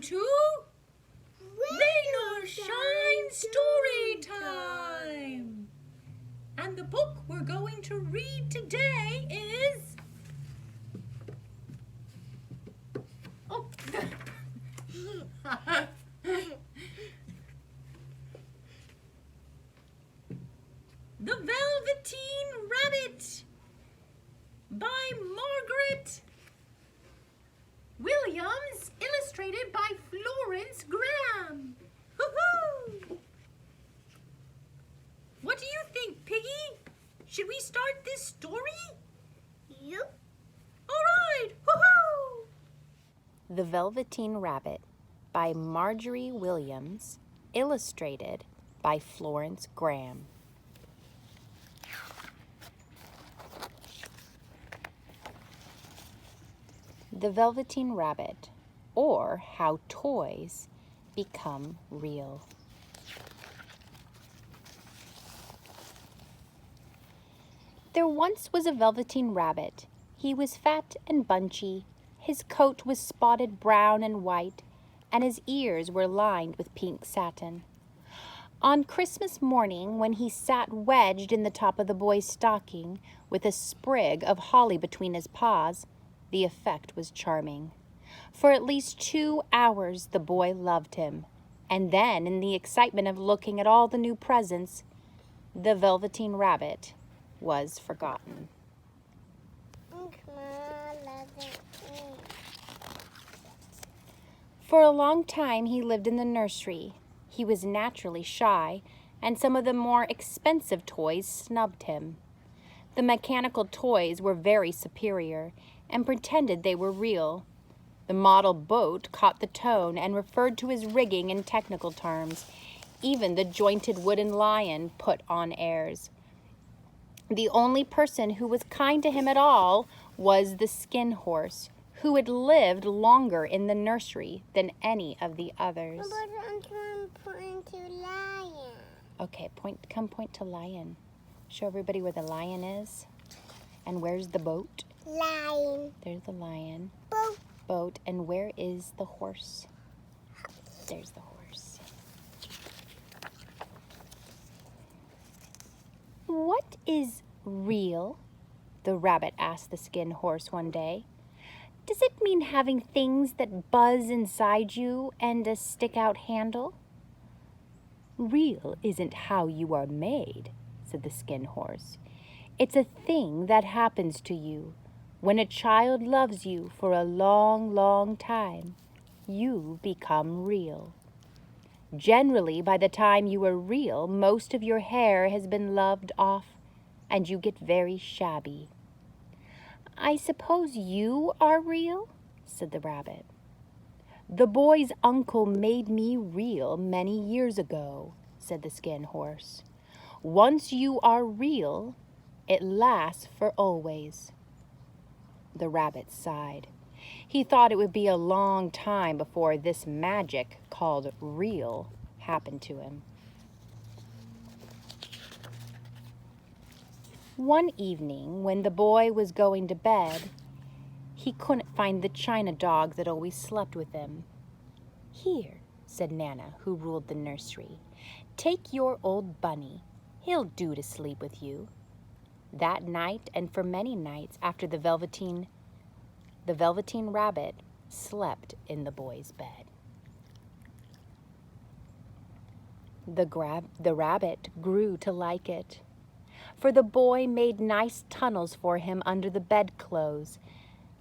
to Rain or Shine Storytime. And the book we're going to read today is... Oh. The Velveteen Rabbit by Margery Williams, illustrated by Florence Graham. Woohoo! What do you think, Piggy? Should we start this story? Yep. All right, woohoo! The Velveteen Rabbit by Margery Williams, illustrated by Florence Graham. The Velveteen Rabbit, or How Toys Become Real. There once was a Velveteen Rabbit. He was fat and bunchy. His coat was spotted brown and white, and his ears were lined with pink satin. On Christmas morning, when he sat wedged in the top of the boy's stocking, with a sprig of holly between his paws, the effect was charming. For at least 2 hours the boy loved him, and then, in the excitement of looking at all the new presents, the Velveteen Rabbit was forgotten. For a long time he lived in the nursery. He was naturally shy, and some of the more expensive toys snubbed him. The mechanical toys were very superior and pretended they were real. The model boat caught the tone and referred to his rigging in technical terms. Even the jointed wooden lion put on airs. The only person who was kind to him at all was the skin horse, who had lived longer in the nursery than any of the others. Point to lion. Okay, come point to lion. Show everybody where the lion is. And where's the boat? Lion. There's the lion. Boat. And where is the horse? There's the horse. What is real? The rabbit asked the skin horse one day. Does it mean having things that buzz inside you and a stick-out handle? Real isn't how you are made, said the skin horse. It's a thing that happens to you. When a child loves you for a long, long time, you become real. Generally, by the time you are real, most of your hair has been loved off, and you get very shabby. I suppose you are real, said the rabbit. The boy's uncle made me real many years ago, said the skin horse. Once you are real, it lasts for always. The rabbit sighed. He thought it would be a long time before this magic called real happened to him. One evening, when the boy was going to bed, he couldn't find the china dog that always slept with him. Here, said Nana, who ruled the nursery, take your old bunny. He'll do to sleep with you. That night, and for many nights after the Velveteen Rabbit slept in the boy's bed. The rabbit grew to like it, for the boy made nice tunnels for him under the bedclothes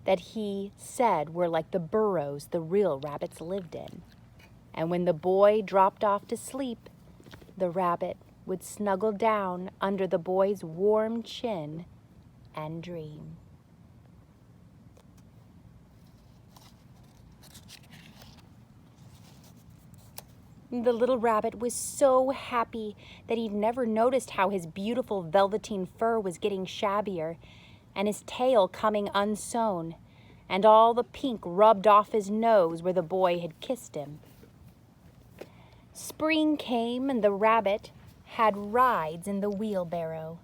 that he said were like the burrows the real rabbits lived in. And when the boy dropped off to sleep, the rabbit would snuggle down under the boy's warm chin and dream. The little rabbit was so happy that he'd never noticed how his beautiful velveteen fur was getting shabbier, and his tail coming unsewn, and all the pink rubbed off his nose where the boy had kissed him. Spring came, and the rabbit had rides in the wheelbarrow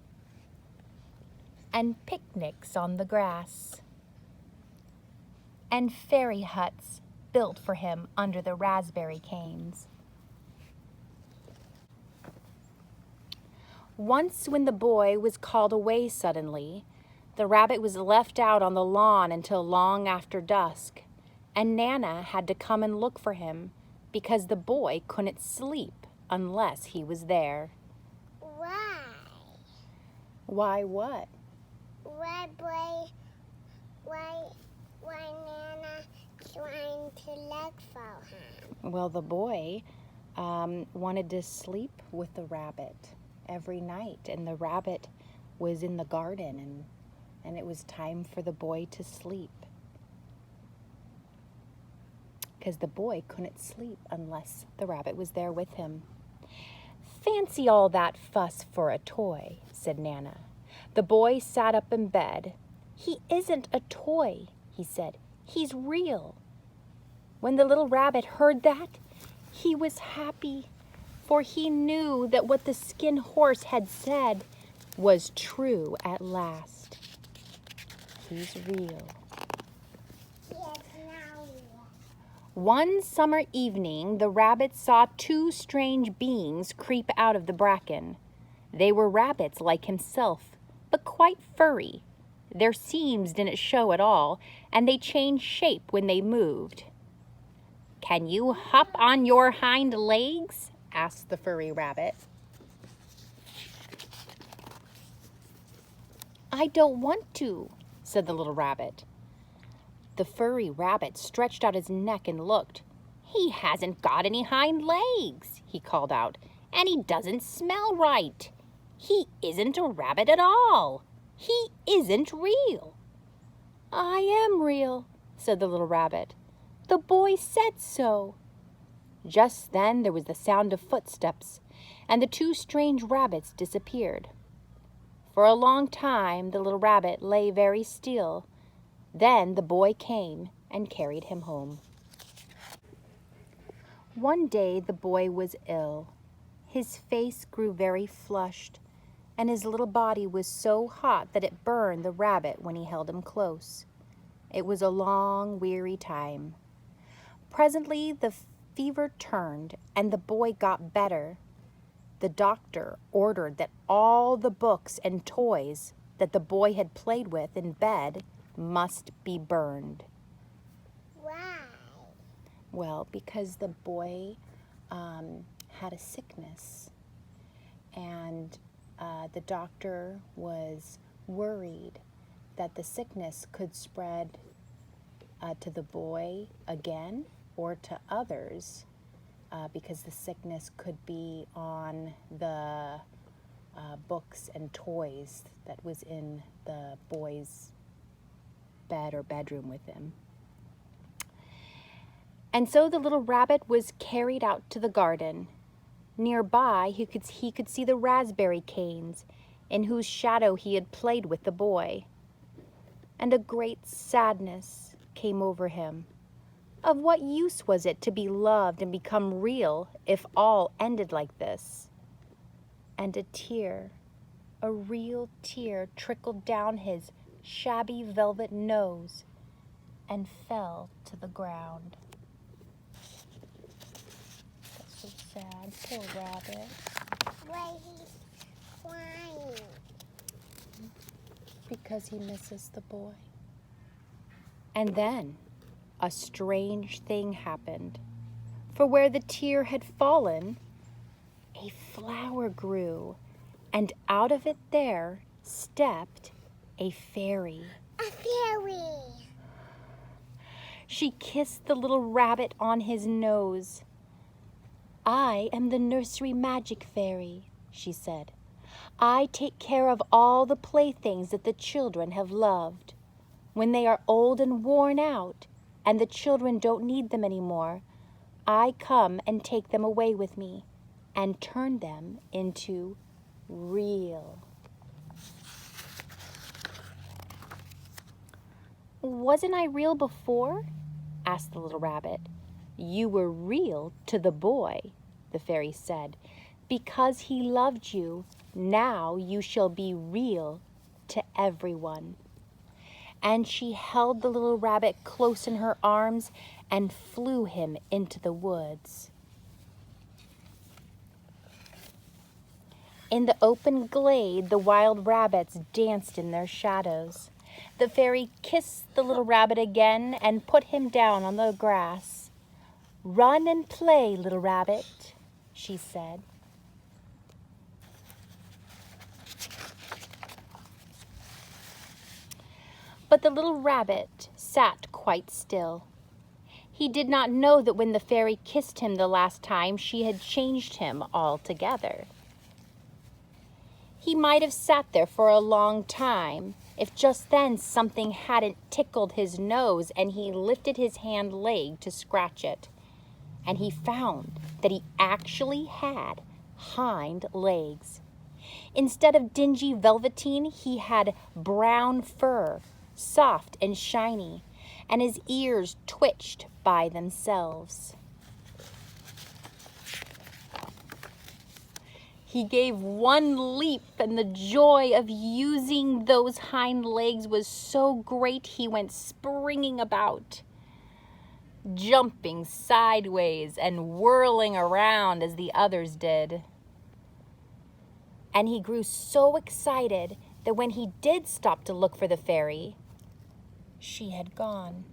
and picnics on the grass and fairy huts built for him under the raspberry canes. Once when the boy was called away suddenly, the rabbit was left out on the lawn until long after dusk, and Nana had to come and look for him because the boy couldn't sleep unless he was there. Why? Why what? Why Nana trying to look for him? Well, the boy wanted to sleep with the rabbit every night, and the rabbit was in the garden, and it was time for the boy to sleep because the boy couldn't sleep unless the rabbit was there with him. "Fancy all that fuss for a toy," said Nana. The boy sat up in bed. "He isn't a toy," he said. "He's real." When the little rabbit heard that, he was happy, for he knew that what the skin horse had said was true at last. He's real. Yes, now real. One summer evening, the rabbit saw two strange beings creep out of the bracken. They were rabbits like himself, but quite furry. Their seams didn't show at all, and they changed shape when they moved. "Can you hop on your hind legs?" asked the furry rabbit. "I don't want to," said the little rabbit. The furry rabbit stretched out his neck and looked. "He hasn't got any hind legs," he called out, "and he doesn't smell right. He isn't a rabbit at all. He isn't real." "I am real," said the little rabbit. "The boy said so." Just then there was the sound of footsteps, and the two strange rabbits disappeared. For a long time the little rabbit lay very still. Then the boy came and carried him home. One day the boy was ill. His face grew very flushed, and his little body was so hot that it burned the rabbit when he held him close. It was a long, weary time. Presently the fever turned, and the boy got better. The doctor ordered that all the books and toys that the boy had played with in bed must be burned. Why? Well, because the boy had a sickness, and the doctor was worried that the sickness could spread to the boy again or to others, because the sickness could be on the books and toys that was in the boy's bed or bedroom with him. And so the little rabbit was carried out to the garden. Nearby, he could see the raspberry canes, in whose shadow he had played with the boy. And a great sadness came over him. Of what use was it to be loved and become real if all ended like this? And a tear, a real tear, trickled down his shabby velvet nose and fell to the ground. That's so sad, poor rabbit. Why he's crying? Because he misses the boy. And then a strange thing happened. For where the tear had fallen, a flower grew, and out of it there stepped a fairy. A fairy. She kissed the little rabbit on his nose. "I am the nursery magic fairy," she said. "I take care of all the playthings that the children have loved. When they are old and worn out, and the children don't need them anymore, I come and take them away with me and turn them into real." "Wasn't I real before?" asked the little rabbit. "You were real to the boy," the fairy said. "Because he loved you, now you shall be real to everyone." and she held the little rabbit close in her arms and flew him into the woods. In the open glade, the wild rabbits danced in their shadows. The fairy kissed the little rabbit again and put him down on the grass. "Run and play, little rabbit," she said. But the little rabbit sat quite still. He did not know that when the fairy kissed him the last time, she had changed him altogether. He might have sat there for a long time if just then something hadn't tickled his nose and he lifted his hind leg to scratch it. And he found that he actually had hind legs. Instead of dingy velveteen, he had brown fur, soft and shiny, and his ears twitched by themselves. He gave one leap, and the joy of using those hind legs was so great he went springing about, jumping sideways and whirling around as the others did. And he grew so excited that when he did stop to look for the fairy, she had gone.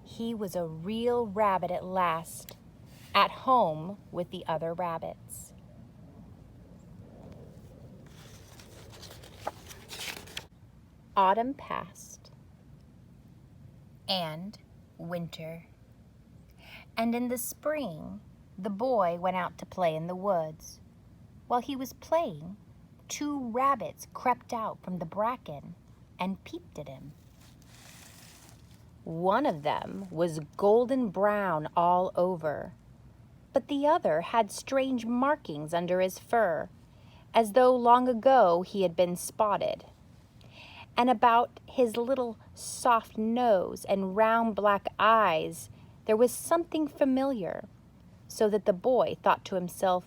He was a real rabbit at last, at home with the other rabbits. Autumn passed, and winter. And in the spring, the boy went out to play in the woods. While he was playing, 2 rabbits crept out from the bracken and peeped at him. One of them was golden brown all over, but the other had strange markings under his fur, as though long ago he had been spotted. And about his little soft nose and round black eyes, there was something familiar, so that the boy thought to himself,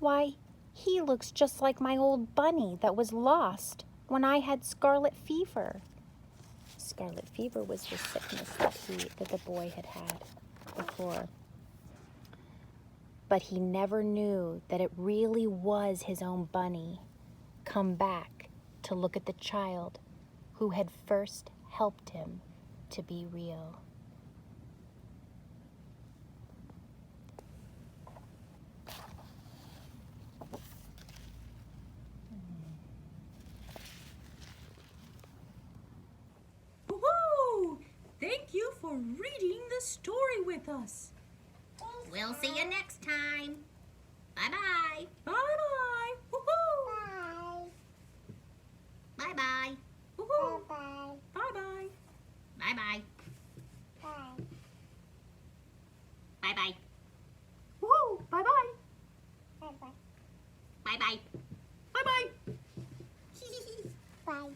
"Why, he looks just like my old bunny that was lost when I had scarlet fever." Scarlet fever was the sickness that the boy had had before. But he never knew that it really was his own bunny, come back to look at the child who had first helped him to be real. Woohoo! Thank you for reading the story with us. We'll see you next time. Bye-bye. Bye-bye. Woohoo! Bye. Bye-bye. Woohoo! Bye. Bye-bye. Bye-bye. Bye. Bye-bye. Woohoo! Bye-bye. Bye. Bye-bye. Bye-bye. Bye.